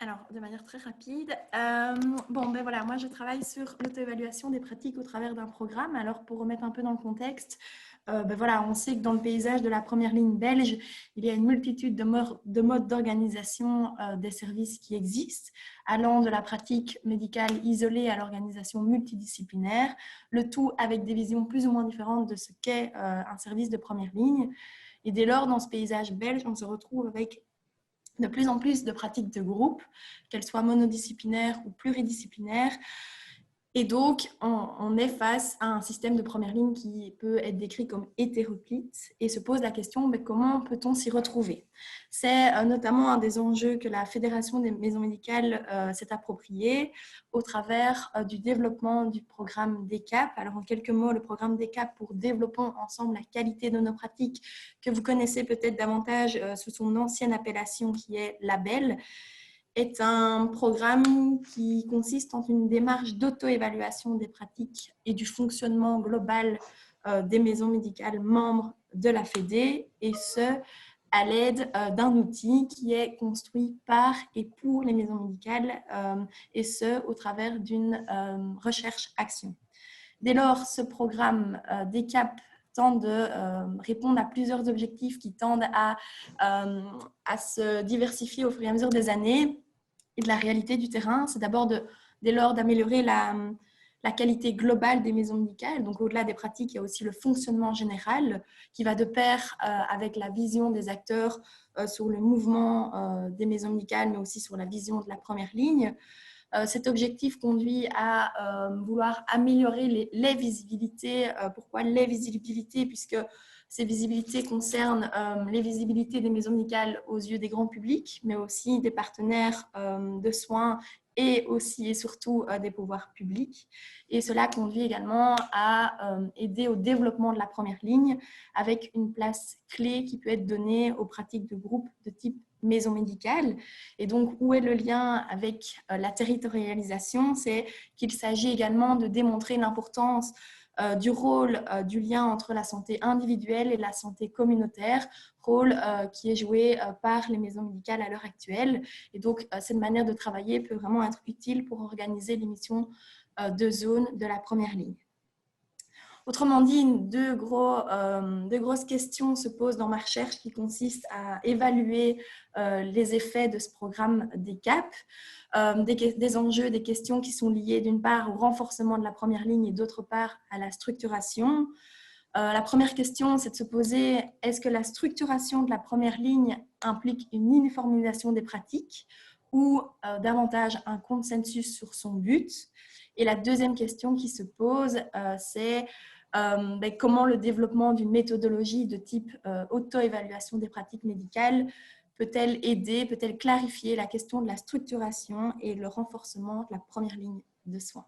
Alors, de manière très rapide, ben voilà, moi je travaille sur l'auto-évaluation des pratiques au travers d'un programme. Alors, pour remettre un peu dans le contexte, ben voilà, on sait que dans le paysage de la première ligne belge, il y a une multitude de modes d'organisation des services qui existent, allant de la pratique médicale isolée à l'organisation multidisciplinaire, le tout avec des visions plus ou moins différentes de ce qu'est un service de première ligne. Et dès lors, dans ce paysage belge, on se retrouve avec de plus en plus de pratiques de groupe, qu'elles soient monodisciplinaires ou pluridisciplinaires. Et donc, on est face à un système de première ligne qui peut être décrit comme hétéroclite et se pose la question, mais comment peut-on s'y retrouver? C'est notamment un des enjeux que la Fédération des maisons médicales s'est approprié au travers du développement du programme DECAP. Alors, en quelques mots, le programme DECAP pour Développons ensemble la qualité de nos pratiques, que vous connaissez peut-être davantage sous son ancienne appellation qui est Label, est un programme qui consiste en une démarche d'auto-évaluation des pratiques et du fonctionnement global des maisons médicales membres de la FEDE, et ce, à l'aide d'un outil qui est construit par et pour les maisons médicales, et ce, au travers d'une recherche-action. Dès lors, ce programme DECAP tente de répondre à plusieurs objectifs qui tendent à se diversifier au fur et à mesure des années et de la réalité du terrain. C'est d'abord dès lors d'améliorer la qualité globale des maisons médicales. Donc, au-delà des pratiques, il y a aussi le fonctionnement général qui va de pair avec la vision des acteurs sur le mouvement des maisons médicales, mais aussi sur la vision de la première ligne. Cet objectif conduit à vouloir améliorer les visibilités. Pourquoi les visibilités? Puisque ces visibilités concernent les visibilités des maisons médicales aux yeux des grands publics, mais aussi des partenaires de soins et aussi et surtout des pouvoirs publics. Et cela conduit également à aider au développement de la première ligne avec une place clé qui peut être donnée aux pratiques de groupe de type maison médicale. Et donc, où est le lien avec la territorialisation? C'est qu'il s'agit également de démontrer l'importance du rôle du lien entre la santé individuelle et la santé communautaire, rôle qui est joué par les maisons médicales à l'heure actuelle. Et donc, cette manière de travailler peut vraiment être utile pour organiser les missions de zone de la première ligne. Autrement dit, deux grosses questions se posent dans ma recherche qui consistent à évaluer les effets de ce programme DECAP, des enjeux, des questions qui sont liées d'une part au renforcement de la première ligne et d'autre part à la structuration. La première question, c'est de se poser, est-ce que la structuration de la première ligne implique une uniformisation des pratiques ou davantage un consensus sur son but? Et la deuxième question qui se pose, c'est comment le développement d'une méthodologie de type auto-évaluation des pratiques médicales peut-elle aider, peut-elle clarifier la question de la structuration et le renforcement de la première ligne de soins?